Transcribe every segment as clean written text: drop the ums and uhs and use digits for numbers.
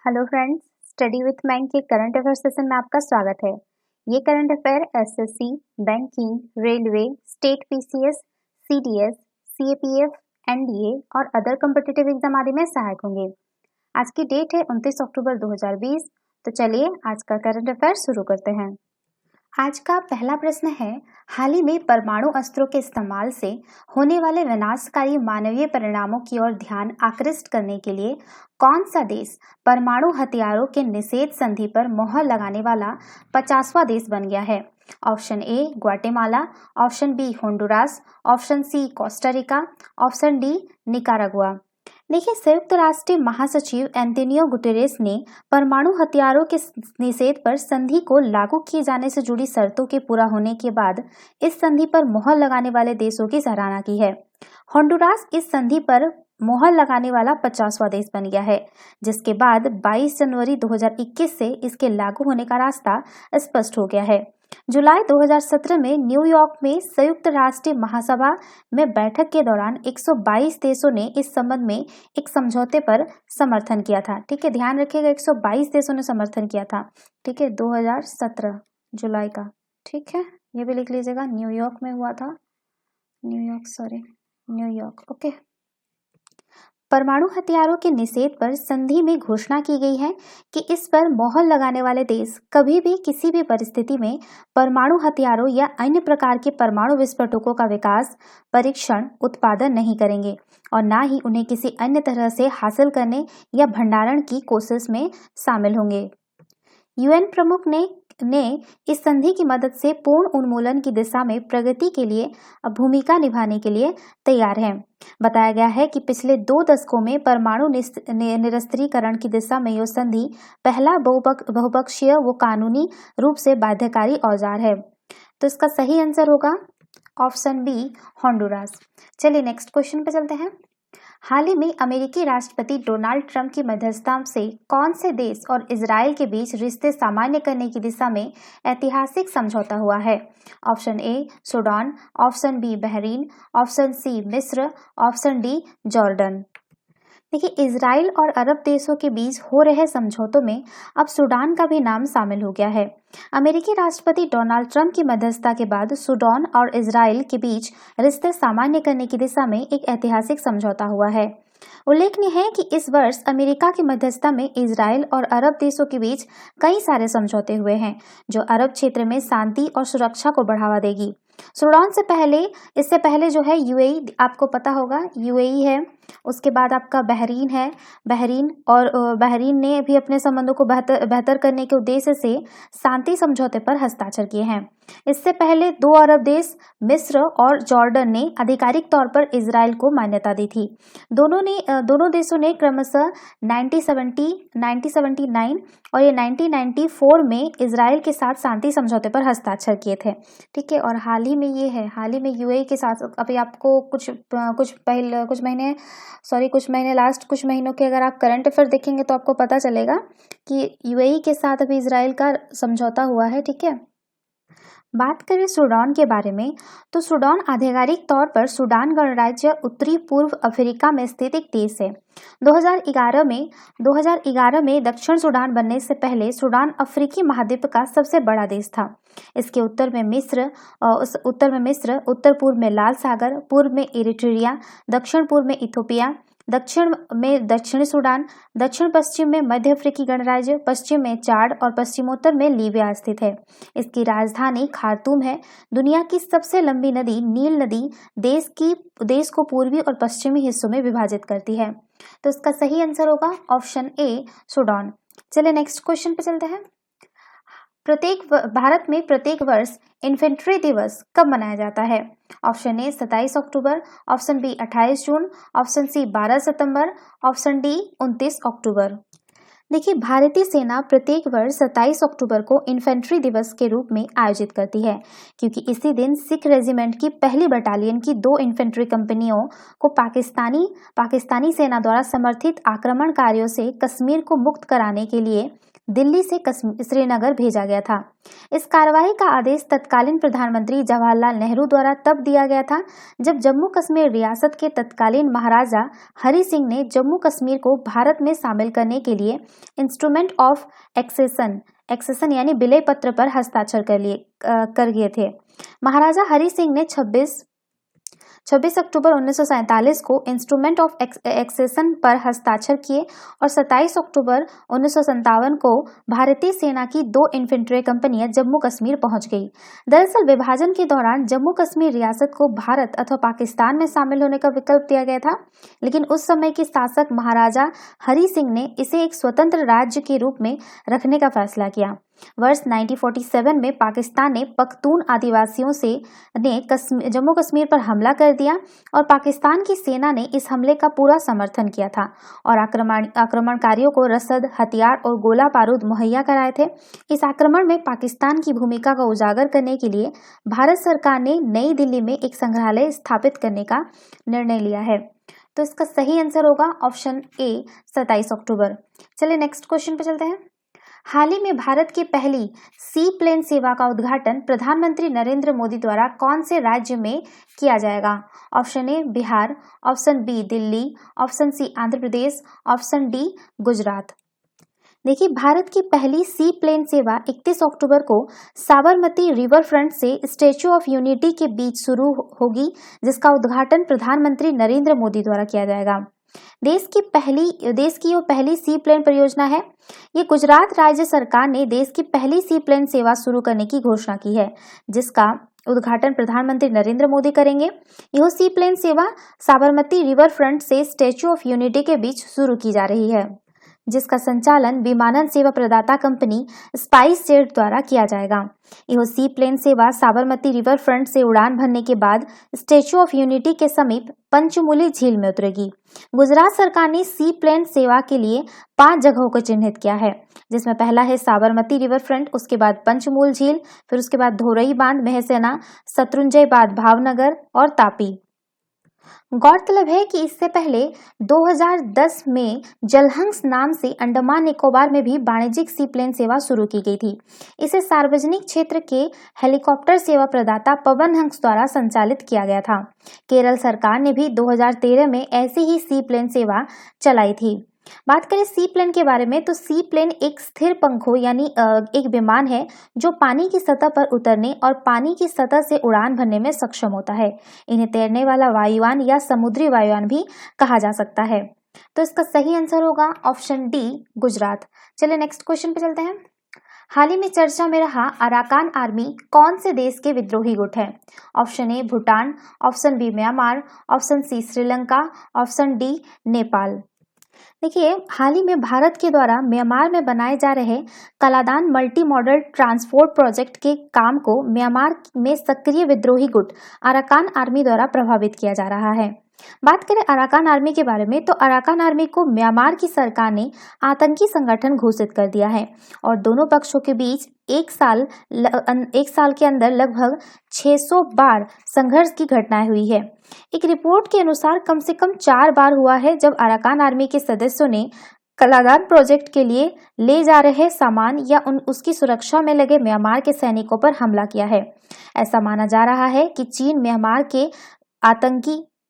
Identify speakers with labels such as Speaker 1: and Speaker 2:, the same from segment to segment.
Speaker 1: Hello friends, study with मैंग के current affair session में आपका स्वागत है। ये current affair SSC, banking, railway, state PCS, CDS, CAPF, NDA और अदर कॉम्पिटिटिव एग्जाम आदि में सहायक होंगे। आज की डेट है 29 अक्टूबर 2020। तो चलिए आज का करंट अफेयर शुरू करते हैं। आज का पहला प्रश्न है, हाल ही में परमाणु अस्त्रों के इस्तेमाल से होने वाले विनाशकारी मानवीय परिणामों की ओर ध्यान आकृष्ट करने के लिए कौन सा देश परमाणु हथियारों के निषेध संधि पर मोहर लगाने वाला 50वां देश बन गया है? Option A Guatemala, option B Honduras, option C Costa Rica, option D Nicaragua. देखिए, संयुक्त राष्ट्र महासचिव एंटोनियो गुटेरेस ने परमाणु हथियारों के निषेध पर संधि को लागू किए जाने से जुड़ी शर्तों के पूरा होने के बाद इस संधि पर मोहर लगाने वाले देशों की सराहना की है। होंडुरास इस संधि पर मोहर लगाने वाला 50वां देश बन गया है, जिसके बाद 22 जनवरी 2021 से इसके लागू होने का रास्ता स्पष्ट हो गया है। जुलाई 2017 में न्यूयॉर्क में संयुक्त राष्ट्र महासभा में बैठक के दौरान 122 देशों ने इस संबंध में एक समझौते पर समर्थन किया था। ठीक है, ध्यान रखिएगा, 122 देशों ने समर्थन किया था। ठीक है, 2017 जुलाई का। ठीक है, ये भी लिख लीजिएगा, न्यूयॉर्क में हुआ था। न्यूयॉर्क। ओके। परमाणु हथियारों के निषेध पर संधि में घोषणा की गई है कि इस पर मोहर लगाने वाले देश कभी भी किसी भी परिस्थिति में परमाणु हथियारों या अन्य प्रकार के परमाणु विस्फोटकों का विकास, परीक्षण, उत्पादन नहीं करेंगे और न ही उन्हें किसी अन्य तरह से हासिल करने या भंडारण की कोशिश में शामिल होंगे। यूएन प्रमुख ने इस संधि की मदद से पूर्ण उन्मूलन की दिशा में प्रगति के लिए भूमिका निभाने के लिए तैयार हैं। बताया गया है कि पिछले 2 दशकों में परमाणु निरस्त्रीकरण की दिशा में यह संधि पहला बहुपक्षीय व कानूनी रूप से बाध्यकारी औजार है। तो इसका सही आंसर होगा ऑप्शन बी होंडुरास। चलिए नेक्स्ट क्वेश्चन पे चलते हैं। हाल ही में अमेरिकी राष्ट्रपति डोनाल्ड ट्रंप की मध्यस्थता से कौन से देश और इजराइल के बीच रिश्ते सामान्य करने की दिशा में ऐतिहासिक समझौता हुआ है? Option A Sudan, option B Bahrain, option C मिस्र, ऑप्शन डी जॉर्डन। देखिए, इजराइल और अरब देशों के बीच हो रहे समझौतों में अब सूडान का भी नाम शामिल हो गया है। अमेरिकी राष्ट्रपति डोनाल्ड ट्रंप की मध्यस्थता के बाद सूडान और इजराइल के बीच रिश्ते सामान्य करने की दिशा में एक ऐतिहासिक समझौता हुआ है। उल्लेखनीय है कि इस वर्ष अमेरिका की मध्यस्थता में इजराइल और अरब देशों के बीच कई सारे समझौते हुए हैं, जो अरब क्षेत्र में शांति और सुरक्षा को बढ़ावा देगी। सूडान इससे पहले जो है यूएई, आपको पता होगा यूएई है। उसके बाद आपका बहरीन है। बहरीन ने भी अपने संबंधों को बेहतर करने के उद्देश्य से शांति समझौते पर हस्ताक्षर किए हैं। इससे पहले 2 अरब देश मिस्र और जॉर्डन ने आधिकारिक तौर पर इजराइल को मान्यता दी थी। दोनों देशों ने क्रमशः 1970, 1979 और ये 1994 में इजराइल के साथ शांति समझौते पर हस्ताक्षर किए थे। ठीक है, और हाल ही में यूएई के साथ अभी आपको कुछ महीनों के अगर आप करंट अफेयर देखेंगे तो आपको पता चलेगा कि यूएई के साथ अभी इजराइल का समझौता हुआ है। ठीक है, बात करें सूडान के बारे में, तो सूडान आधिकारिक तौर पर सूडान गणराज्य उत्तरी पूर्व अफ्रीका में स्थित एक देश है। 2011 में दक्षिण सूडान बनने से पहले सूडान अफ्रीकी महाद्वीप का सबसे बड़ा देश था। इसके उत्तर में मिस्र, उत्तर पूर्व में लाल सागर, पूर्व में इरिट्रिया, दक्षिण पूर्व में इथियोपिया, दक्षिण में दक्षिणी सूडान, दक्षिण पश्चिम में मध्य अफ्रीकी गणराज्य, पश्चिम में चाड और पश्चिमोत्तर में लीबिया स्थित है। इसकी राजधानी खार्तूम है। दुनिया की सबसे लंबी नदी नील नदी देश को पूर्वी और पश्चिमी हिस्सों में विभाजित करती है। तो इसका सही आंसर होगा ऑप्शन ए सूडान। चलिए नेक्स्ट क्वेश्चन पे चलते हैं। भारत में प्रत्येक वर्ष इन्फेंट्री दिवस कब मनाया जाता है? ऑप्शन ए 27 अक्टूबर, ऑप्शन बी 28 जून, ऑप्शन सी 12 सितंबर, ऑप्शन डी 29 अक्टूबर। देखिए, भारतीय सेना प्रत्येक वर्ष 27 अक्टूबर को इन्फेंट्री दिवस के रूप में आयोजित करती है, क्योंकि इसी दिन सिख रेजिमेंट की पहली बटालियन की 2 इन्फेंट्री कंपनियों को पाकिस्तानी सेना द्वारा समर्थित आक्रमणकारियों से कश्मीर को मुक्त कराने के लिए दिल्ली से श्रीनगर भेजा गया था। इस कार्रवाई का आदेश तत्कालीन प्रधानमंत्री जवाहरलाल नेहरू द्वारा तब दिया गया था जब जम्मू कश्मीर रियासत के तत्कालीन महाराजा हरि सिंह ने जम्मू कश्मीर को भारत में शामिल करने के लिए इंस्ट्रूमेंट ऑफ एक्सेशन यानी विलय पत्र पर हस्ताक्षर कर लिए थे। महाराजा हरि सिंह ने 26 अक्टूबर 1947 को इंस्ट्रूमेंट ऑफ एक्सेशन पर हस्ताक्षर किए और 27 अक्टूबर 1957 को भारतीय सेना की 2 इन्फेंट्री कंपनियां जम्मू कश्मीर पहुंच गई। दरअसल विभाजन के दौरान जम्मू कश्मीर रियासत को भारत अथवा पाकिस्तान में शामिल होने का विकल्प दिया गया था, लेकिन उस समय के शासक महाराजा हरि सिंह ने इसे एक स्वतंत्र राज्य के रूप में रखने का फैसला किया। वर्ष 1947 में पाकिस्तान ने पख्तून आदिवासियों ने जम्मू कश्मीर पर हमला कर दिया और पाकिस्तान की सेना ने इस हमले का पूरा समर्थन किया था और आक्रमणकारियों को रसद, हथियार और गोला बारूद मुहैया कराए थे। इस आक्रमण में पाकिस्तान की भूमिका को उजागर करने के लिए भारत सरकार ने नई दिल्ली में एक संग्रहालय स्थापित करने का निर्णय लिया है। तो इसका सही आंसर होगा ऑप्शन ए 27 अक्टूबर। चलिए नेक्स्ट क्वेश्चन पे चलते हैं। हाल ही में भारत की पहली सी प्लेन सेवा का उद्घाटन प्रधानमंत्री नरेंद्र मोदी द्वारा कौन से राज्य में किया जाएगा? Option A Bihar, option B Delhi, option C Andhra Pradesh, option D Gujarat. देखिए, भारत की पहली सी प्लेन सेवा 31 अक्टूबर को साबरमती रिवर फ्रंट से स्टैच्यू ऑफ यूनिटी के बीच शुरू होगी, जिसका उद्घाटन प्रधानमंत्री नरेंद्र मोदी द्वारा किया जाएगा। देश की वो पहली सी प्लेन परियोजना है। ये गुजरात राज्य सरकार ने देश की पहली सी प्लेन सेवा शुरू करने की घोषणा की है, जिसका उद्घाटन प्रधानमंत्री नरेंद्र मोदी करेंगे। यह सी प्लेन सेवा साबरमती रिवर फ्रंट से स्टैच्यू ऑफ यूनिटी के बीच शुरू की जा रही है, जिसका संचालन विमानन सेवा प्रदाता कंपनी स्पाइस जेट द्वारा किया जाएगा। यह सी प्लेन सेवा साबरमती रिवर फ्रंट से उड़ान भरने के बाद स्टैच्यू ऑफ यूनिटी के समीप पंचमूली झील में उतरेगी। गुजरात सरकार ने सी प्लेन सेवा के लिए 5 जगहों को चिन्हित किया है, जिसमें पहला है साबरमती रिवर फ्रंट, उसके बाद पंचमूल झील, फिर उसके बाद धोरई बांध, महसेना, शत्रुंजय बांध, भावनगर और तापी। गौरतलब है कि इससे पहले 2010 में जलहंस नाम से अंडमान निकोबार में भी वाणिज्यिक सी प्लेन सेवा शुरू की गई थी। इसे सार्वजनिक क्षेत्र के हेलीकॉप्टर सेवा प्रदाता पवन हंस द्वारा संचालित किया गया था। केरल सरकार ने भी 2013 में ऐसी ही सी प्लेन सेवा चलाई थी। बात करें सी प्लेन के बारे में, तो सी प्लेन एक स्थिर पंखों यानी एक विमान है जो पानी की सतह पर उतरने और पानी की सतह से उड़ान भरने में सक्षम होता है। इन्हें तैरने वाला वायुयान या समुद्री वायुयान भी कहा जा सकता है। तो इसका सही आंसर होगा ऑप्शन डी गुजरात। चलिए नेक्स्ट क्वेश्चन पे चलते हैं। हाल ही में चर्चा में रहा अराकान आर्मी कौन से देश के विद्रोही गुट है? Option A Bhutan, option B Myanmar, option C Sri Lanka, option D Nepal. देखिए, हाल ही में भारत के द्वारा म्यांमार में बनाए जा रहे Kaladan multi modal transport project के काम को म्यांमार में सक्रिय विद्रोही गुट अराकान आर्मी द्वारा प्रभावित किया जा रहा है। बात करें अराकान आर्मी के बारे में, तो अराकान आर्मी को म्यांमार की सरकार ने आतंकी संगठन घोषित कर दिया है और दोनों पक्षों के बीच एक साल के अंदर लगभग 600 बार संघर्ष की घटनाएं हुई है। एक रिपोर्ट के अनुसार कम से कम 4 बार हुआ है जब अराकान आर्मी के सदस्यों ने कलादान प्रोजेक्ट के लिए ले जा रहे सामान या उसकी सुरक्षा में लगे म्यांमार के सैनिकों पर हमला किया है। ऐसा माना जा रहा है कि चीन म्यांमार के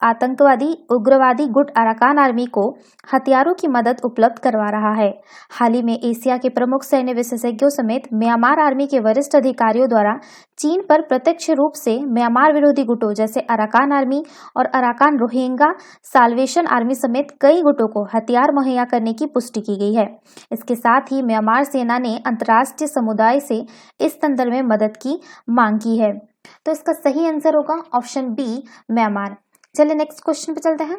Speaker 1: आतंकवादी उग्रवादी गुट अराकान आर्मी को हथियारों की मदद उपलब्ध करवा रहा है। हाल ही में एशिया के प्रमुख सैन्य विशेषज्ञों समेत म्यांमार आर्मी के वरिष्ठ अधिकारियों द्वारा चीन पर प्रत्यक्ष रूप से म्यांमार विरोधी गुटों जैसे अराकान आर्मी और अराकान रोहिंग्या साल्वेशन आर्मी समेत कई गुटों को हथियार मुहैया करने की पुष्टि की गई है। इसके साथ ही म्यांमार सेना ने अंतर्राष्ट्रीय समुदाय से इस संदर्भ में मदद की मांग की है। तो इसका सही आंसर होगा ऑप्शन बी म्यांमार। चलिए नेक्स्ट क्वेश्चन पे चलते हैं।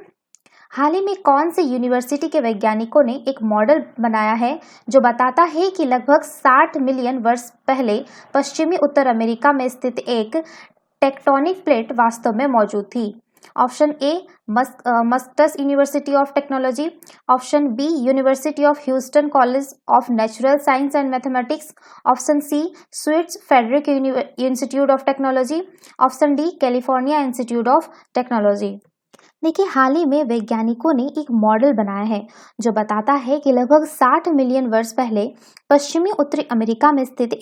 Speaker 1: हाल ही में कौन से यूनिवर्सिटी के वैज्ञानिकों ने एक मॉडल बनाया है जो बताता है कि लगभग 60 मिलियन वर्ष पहले पश्चिमी उत्तर अमेरिका में स्थित एक टेक्टोनिक प्लेट वास्तव में मौजूद थी? Option A Muscat University of Technology, option B University of Houston College of Natural Science and Mathematics, option C स्विट्स Federal Institute of Technology, option D California Institute of Technology. देखिए, हाल ही में वैज्ञानिकों ने एक मॉडल बनाया है जो बताता है कि लगभग 60 मिलियन वर्ष पहले पश्चिमी उत्तरी अमेरिका में स्थित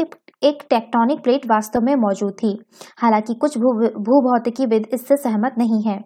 Speaker 1: एक टेक्टोनिक प्लेट वास्तव में मौजूद थी। हालांकि कुछ भूभौतिकीविद इससे सहमत नहीं हैं।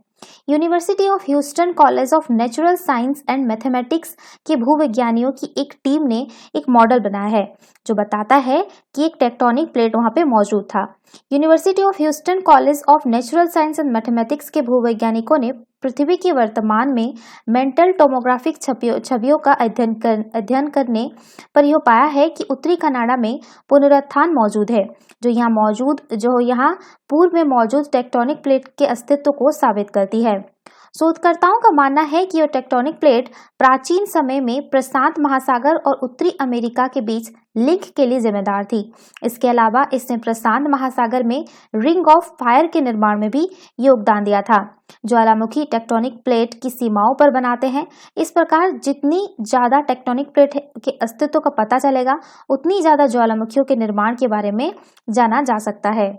Speaker 1: University of Houston College of Natural Science and mathematics के भूविज्ञानियों की एक टीम ने एक मॉडल बनाया है जो बताता है कि एक टेक्टोनिक प्लेट वहां पे मौजूद था। University of Houston College of Natural Science and mathematics के भूवैज्ञानिकों ने पृथ्वी के वर्तमान में मेंटल टोमोग्राफिक छवियों का अध्ययन करने पर यह पाया है कि उत्तरी कनाडा में पुनरुत्थान मौजूद है, जो यहाँ पूर्व में मौजूद टेक्टोनिक प्लेट के अस्तित्व को साबित करती है। शोधकर्ताओं का मानना है कि यह टेक्टोनिक प्लेट प्राचीन समय में प्रशांत महासागर और उत्तरी अमेरिका के बीच लिंक के लिए जिम्मेदार थी। इसके अलावा इसने प्रशांत महासागर में रिंग ऑफ फायर के निर्माण में भी योगदान दिया था। ज्वालामुखी टेक्टोनिक प्लेट की सीमाओं पर बनाते हैं। इस प्रकार जितनी ज्यादा टेक्टोनिक प्लेट के अस्तित्व का पता चलेगा, उतनी ज्यादा ज्वालामुखियों के निर्माण के बारे में जाना जा सकता है।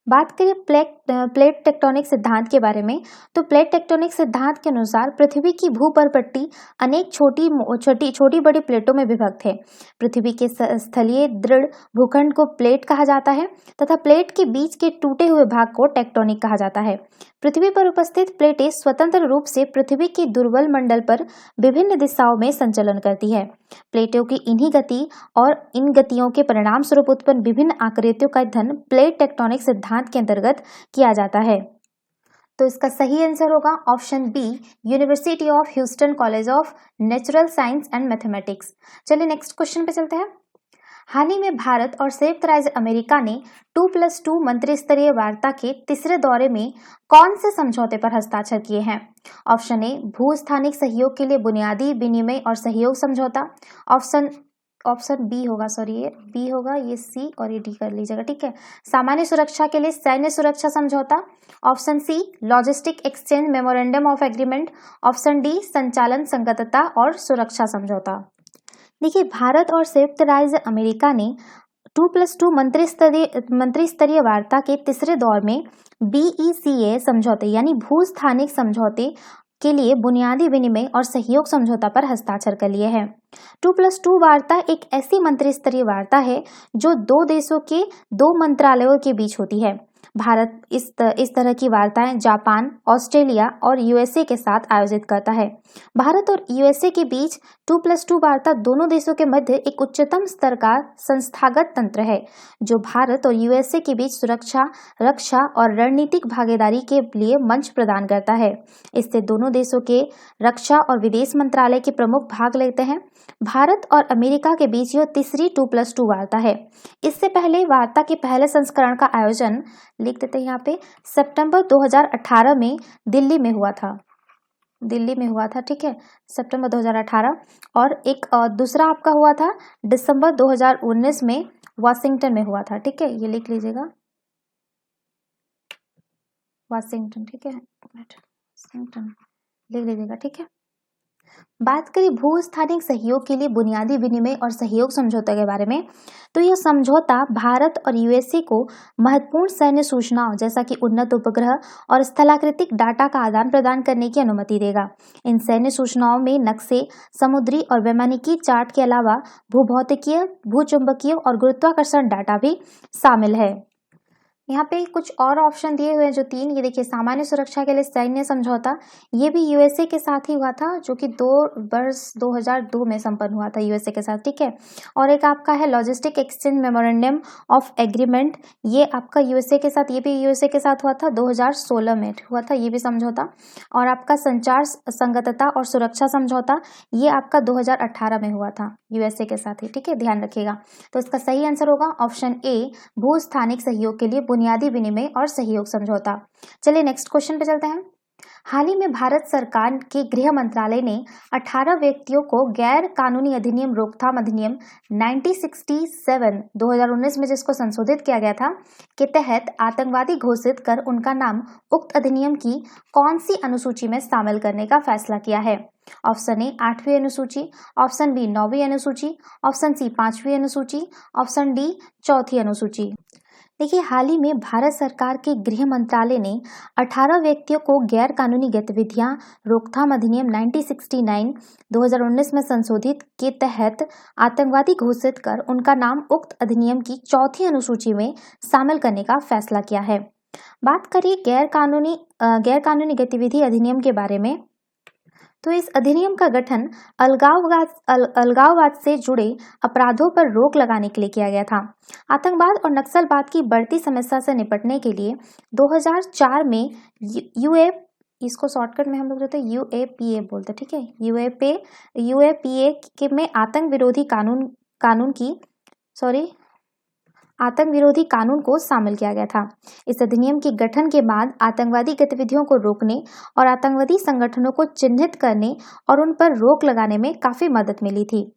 Speaker 1: बात करें प्लेट टेक्टोनिक सिद्धांत के बारे में, तो प्लेट टेक्टोनिक सिद्धांत के अनुसार पृथ्वी की भूपर्पट्टी अनेक छोटी बड़ी प्लेटों में विभक्त है। पृथ्वी के स्थलीय दृढ़ भूखंड को प्लेट कहा जाता है तथा प्लेट के बीच के टूटे हुए भाग को टेक्टोनिक कहा जाता है। पृथ्वी पर उपस्थित प्लेटें स्वतंत्र रूप से पृथ्वी के दुर्बल मंडल पर विभिन्न दिशाओं में संचलन करती है। प्लेटों की इन्हीं गति और इन गतियों के परिणाम स्वरूप उत्पन्न विभिन्न आकृतियों का अध्ययन प्लेट टेक्टोनिक सिद्धांत के अंतर्गत किया जाता है। तो इसका सही आंसर होगा option B, University of Houston College of Natural Science and Mathematics. चलिए नेक्स्ट क्वेश्चन पे चलते हैं। हाल ही में भारत और संयुक्त राज्य अमेरिका ने 2+2 मंत्री स्तरीय वार्ता के तीसरे दौरे में कौन से समझौते पर हस्ताक्षर किए हैं? ऑप्शन ए, भू-स्थानिक सहयोग के लिए बुनियादी विनिमय और सहयोग समझौता। ऑप्शन बी होगा, बी होगा, ये सी और ये डी कर लीजिएगा, ठीक है। सामान्य सुरक्षा के लिए सैन्य सुरक्षा समझौता। Option C, logistic exchange memorandum of agreement. Option D, संचालन संगतता और सुरक्षा समझौता। देखिए, भारत और संयुक्त राज्य अमेरिका ने 2+2 मंत्री स्तरीय वार्ता के तीसरे दौर में BECA समझौते यानी भू-स्थानिक समझौते के लिए बुनियादी विनिमय और सहयोग समझौता पर हस्ताक्षर कर लिए हैं। 2+2 वार्ता एक ऐसी मंत्री स्तरीय वार्ता है जो दो देशों के दो मंत्रालयों के बीच होती है। भारत इस तरह की वार्ताएं जापान, ऑस्ट्रेलिया और यूएसए के साथ आयोजित करता है। भारत और यूएसए के बीच 2+2 वार्ता दोनों देशों के मध्य एक उच्चतम स्तर का संस्थागत तंत्र है जो भारत और यूएसए के बीच सुरक्षा, रक्षा और रणनीतिक भागीदारी के लिए मंच प्रदान करता है। इससे दोनों देशों के रक्षा और विदेश मंत्रालय के प्रमुख भाग लेते हैं। भारत और अमेरिका के बीच यह तीसरी 2+2 वार्ता है। इससे पहले वार्ता के पहले संस्करण का आयोजन, लिख देते हैं यहाँ पे, सितंबर 2018 में दिल्ली में हुआ था, ठीक है, सितंबर 2018। और एक दूसरा आपका हुआ था दिसंबर 2019 में वाशिंगटन में हुआ था, ठीक है, ये लिख लीजिएगा, वाशिंगटन, ठीक है, वाशिंगटन लिख लीजिएगा, ठीक है। बात करें भू-स्थानिक सहयोग के लिए बुनियादी विनिमय और सहयोग समझौते के बारे में, तो यह समझौता भारत और यूएसए को महत्वपूर्ण सैन्य सूचनाओं जैसा कि उन्नत उपग्रह और स्थलाकृतिक डाटा का आदान प्रदान करने की अनुमति देगा। इन सैन्य सूचनाओं में नक्शे, समुद्री और वैमानिकी चार्ट के अलावा भूभौतिकीय, भूचुंबकीय और गुरुत्वाकर्षण डाटा भी शामिल है। यहाँ पे कुछ और ऑप्शन दिए हुए हैं जो 3, ये देखिए, सामान्य सुरक्षा के लिए सैन्य समझौता, ये भी यूएसए के साथ ही हुआ था जो कि 2002 में संपन्न हुआ था यूएसए के साथ, ठीक है। और एक आपका है logistic exchange memorandum of agreement, ये आपका यूएसए के साथ, ये भी यूएसए के साथ हुआ था, 2016 में हुआ था ये भी समझौता। और आपका संचार संगतता और सुरक्षा समझौता, ये आपका 2018 में हुआ था यूएसए के साथ ही, ठीक है, ध्यान रखिएगा। तो इसका सही आंसर होगा ऑप्शन ए, भू-स्थानिक सहयोग के लिए बुनियादी विनिमय और सहयोग समझौता। चलिए नेक्स्ट क्वेश्चन पे चलते हैं। हाल ही में भारत सरकार के गृह मंत्रालय ने 18 व्यक्तियों को गैर कानूनी अधिनियम रोकथाम अधिनियम 1967 2019 में जिसको संशोधित किया गया था के तहत आतंकवादी घोषित कर उनका नाम उक्त अधिनियम की कौन सी अनुसूची में शामिल करने का फैसला किया है? ऑप्शन ए 8वीं अनुसूची, ऑप्शन बी 9वीं अनुसूची, ऑप्शन सी 5वीं अनुसूची, ऑप्शन डी 4थी अनुसूची। देखिए, हाल ही में भारत सरकार के गृह मंत्रालय ने 18 व्यक्तियों को गैर कानूनी गतिविधियां रोकथाम अधिनियम 1969 2019 में संशोधित के तहत आतंकवादी घोषित कर उनका नाम उक्त अधिनियम की चौथी अनुसूची में शामिल करने का फैसला किया है। बात करिए गैर कानूनी गतिविधि अधिनियम के बारे में, तो इस अधिनियम का गठन अलगाववाद से जुड़े अपराधों पर रोक लगाने के लिए किया गया था। आतंकवाद और नक्सलवाद की बढ़ती समस्या से निपटने के लिए 2004 में इसको शॉर्टकट में हम लोग जो यूएपीए बोलते, ठीक है, यूएपीए के में आतंक विरोधी कानून को शामिल किया गया था। इस अधिनियम के गठन के बाद आतंकवादी गतिविधियों को रोकने और आतंकवादी संगठनों को चिन्हित करने और उन पर रोक लगाने में काफी मदद मिली थी।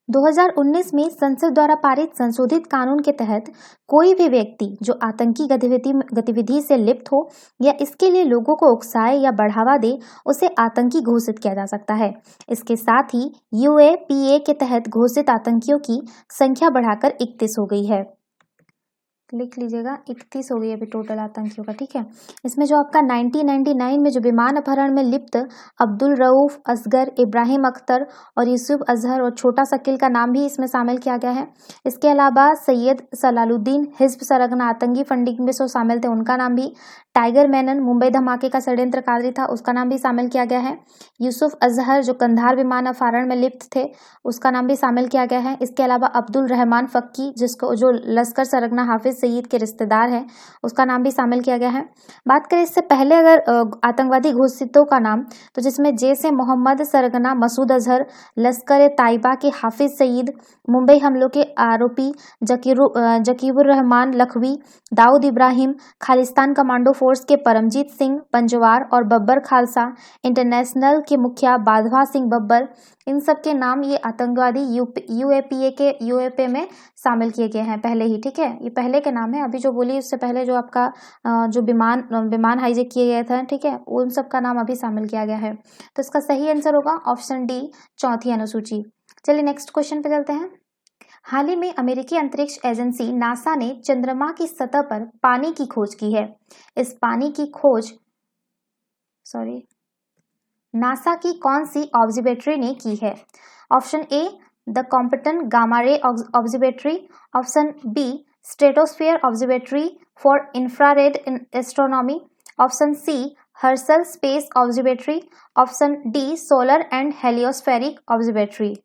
Speaker 1: 2019 में संसद द्वारा पारित संशोधित कानून के तहत कोई भी व्यक्ति जो आतंकी गतिविधि से लिप्त हो या इसके लिए लोगों को उकसाए या बढ़ावा दे, उसे आतंकी घोषित किया जा सकता है। इसके साथ ही यूएपीए के तहत घोषित आतंकियों की संख्या बढ़ाकर 31 हो गई है। लिख लीजिएगा, 31 हो गई अभी टोटल आतंकियों का, ठीक है। इसमें जो आपका 1999 में जो विमान अपहरण में लिप्त अब्दुल रऊफ, असगर, इब्राहिम अख्तर और यूसुफ अजहर और छोटा शकील का नाम भी इसमें शामिल किया गया है। इसके अलावा सैयद सलालुद्दीन हिज्ब सरगना आतंकी फंडिंग में जो शामिल थे उनका नाम भी, टाइगर मेनन मुंबई धमाके का षड्यंत्रकारी था उसका नाम भी शामिल किया गया है। यूसुफ अजहर जो कंधार विमान अपहरण में लिप्त थे उसका नाम भी शामिल किया गया है। इसके अलावा अब्दुल रहमान फक्की जिसको जो लश्कर सरगना हाफिज सईद के रिश्तेदार हैं उसका नाम भी शामिल किया गया है। बात करें इससे पहले अगर आतंकवादी घोषितों का नाम, तो जिसमें जैसे मोहम्मद सरगना, मसूद अजहर, लश्कर ताइबा के हाफिज सईद, मुंबई हमलों के आरोपी जकीरुर रहमान लखवी, दाऊद इब्राहिम, खालिस्तान कमांडो फोर्स के परमजीत सिंह पंजवार और बब्बर खालसा इंटरनेशनल के मुखिया बाधवा सिंह बब्बर, इन सब के नाम ये आतंकवादी यूएपीए में शामिल किए गए हैं पहले ही, ठीक है। ये पहले के नाम है, अभी जो बोली उससे पहले जो आपका जो विमान हाईजैक किए गए थे, ठीक है, उन सब का नाम अभी शामिल किया गया है। तो इसका सही आंसर होगा ऑप्शन डी, चौथी अनुसूची। चलिए नेक्स्ट क्वेश्चन पे चलते हैं। हाल ही में अमेरिकी अंतरिक्ष एजेंसी नासा ने चंद्रमा की सतह पर पानी की खोज की है। इस पानी की खोज नासा की कौन सी ऑब्जर्वेटरी ने की है? Option A the Compton gamma ray observatory, option B stratosphere observatory for infrared astronomy, option C Herschel space observatory, option D solar and heliospheric observatory.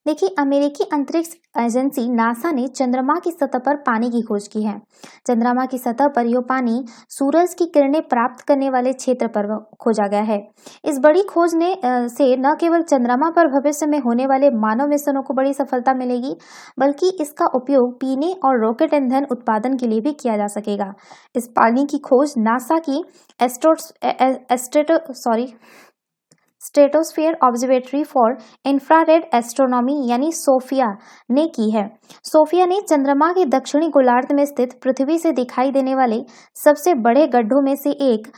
Speaker 1: देखिए, अमेरिकी अंतरिक्ष एजेंसी नासा ने चंद्रमा की सतह पर पानी की खोज की है। चंद्रमा की सतह पर यह पानी सूरज की किरणें प्राप्त करने वाले क्षेत्र पर खोजा गया है। इस बड़ी खोज से न केवल चंद्रमा पर भविष्य में होने वाले मानव मिशनों को बड़ी सफलता मिलेगी, बल्कि इसका उपयोग पीने और रॉकेट ईंधन उत्पादन के लिए भी किया जा सकेगा। इस पानी की खोज नासा की stratosphere observatory for infrared astronomy यानी सोफिया ने की है। सोफिया ने चंद्रमा के दक्षिणी गोलार्ध में स्थित पृथ्वी से दिखाई देने वाले सबसे बड़े गड्ढों में से एक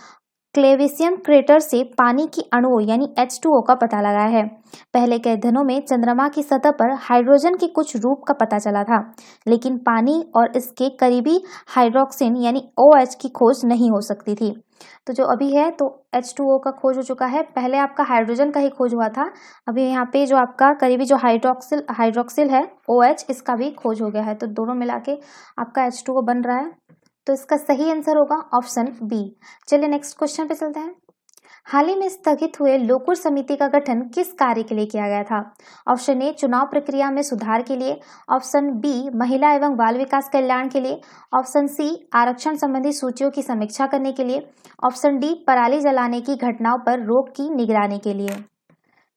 Speaker 1: क्लेविसियम क्रेटर से पानी की अणुओं यानी H2O का पता लगाया है। पहले के अध्ययनों में चंद्रमा की सतह पर हाइड्रोजन के कुछ रूप का पता चला था, लेकिन पानी और इसके करीबी हाइड्रोक्सिन यानी OH की खोज नहीं हो सकती थी। तो जो अभी है तो H2O का खोज हो चुका है। पहले आपका हाइड्रोजन का ही खोज हुआ था, अभी यहाँ पे जो आपका करीबी जो हाइड्रोक्सिल है OH, इसका भी खोज हो गया है। तो दोनों मिला के आपका H2O बन रहा है। तो इसका सही आंसर होगा ऑप्शन बी। चलिए नेक्स्ट क्वेश्चन पे चलते हैं। हाल ही में स्थगित हुए लोकुर समिति का गठन किस कार्य के लिए किया गया था? ऑप्शन ए चुनाव प्रक्रिया में सुधार के लिए, ऑप्शन बी महिला एवं बाल विकास कल्याण के लिए, ऑप्शन सी आरक्षण संबंधी सूचियों की समीक्षा करने के लिए, ऑप्शन डी पराली जलाने की घटनाओं पर रोक की निगरानी के लिए।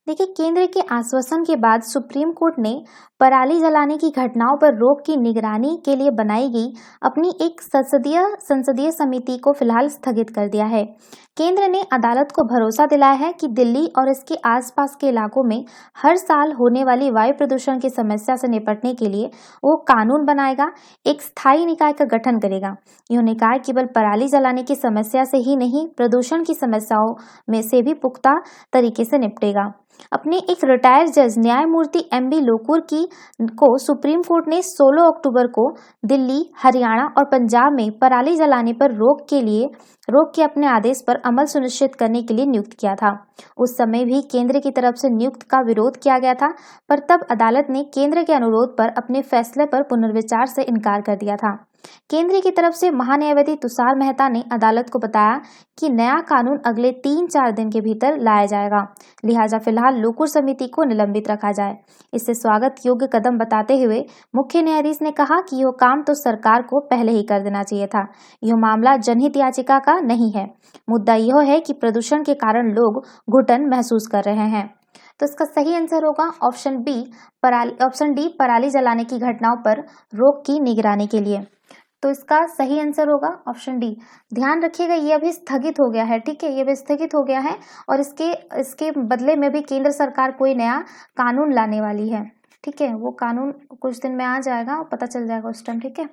Speaker 1: देखिए, केंद्र के आश्वासन के बाद सुप्रीम कोर्ट ने पराली जलाने की घटनाओं पर रोक की निगरानी के लिए बनाई गई अपनी एक संसदीय समिति को फिलहाल स्थगित कर दिया है। केंद्र ने अदालत को भरोसा दिलाया है कि दिल्ली और इसके आसपास के इलाकों में हर साल होने वाली वायु प्रदूषण की समस्या से निपटने के लिए वो कानून बनाएगा, एक स्थायी निकाय का गठन करेगा। यह निकाय केवल पराली जलाने की समस्या से ही नहीं, प्रदूषण की समस्याओं में से भी पुख्ता तरीके से निपटेगा। अपने एक रिटायर्ड जज न्यायमूर्ति एमबी लोकुर को सुप्रीम कोर्ट ने 16 अक्टूबर को दिल्ली, हरियाणा और पंजाब में पराली जलाने पर रोक के अपने आदेश पर अमल सुनिश्चित करने के लिए नियुक्त किया था। उस समय भी केंद्र की तरफ से नियुक्त का विरोध किया गया था, पर तब अदालत ने केंद्र के अनुरोध पर अपने फैसले पर पुनर्विचार से इनकार कर दिया था। केंद्र की तरफ से महान्यायवादी तुषार मेहता ने अदालत को बताया कि नया कानून अगले 3-4 दिन के भीतर लाया जाएगा, लिहाजा फिलहाल लोकुर समिति को निलंबित रखा जाए। इसे स्वागत योग्य कदम बताते हुए मुख्य न्यायाधीश ने कहा कि यह काम तो सरकार को पहले ही कर देना चाहिए था। यह मामला जनहित याचिका का नहीं है। मुद्दा यह है कि प्रदूषण के कारण लोग घुटन महसूस कर रहे हैं। तो इसका सही आंसर होगा ऑप्शन डी, पराली जलाने की घटनाओं पर रोक की निगरानी के लिए। तो इसका सही आंसर होगा ऑप्शन डी। ध्यान रखिएगा, ये अभी स्थगित हो गया है, ठीक है, ये भी स्थगित हो गया है और इसके बदले में भी केंद्र सरकार कोई नया कानून लाने वाली है, ठीक है। वो कानून कुछ दिन में आ जाएगा और पता चल जाएगा उस टाइम, ठीक है।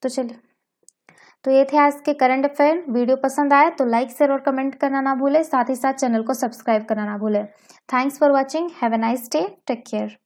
Speaker 1: तो चलिए, तो ये थे आज के करंट अफेयर। वीडियो पसंद आए तो लाइक, शेयर और कमेंट करना ना भूले, साथ ही साथ चैनल को सब्सक्राइब करना ना भूले। Thanks for watching, have a nice day, take care.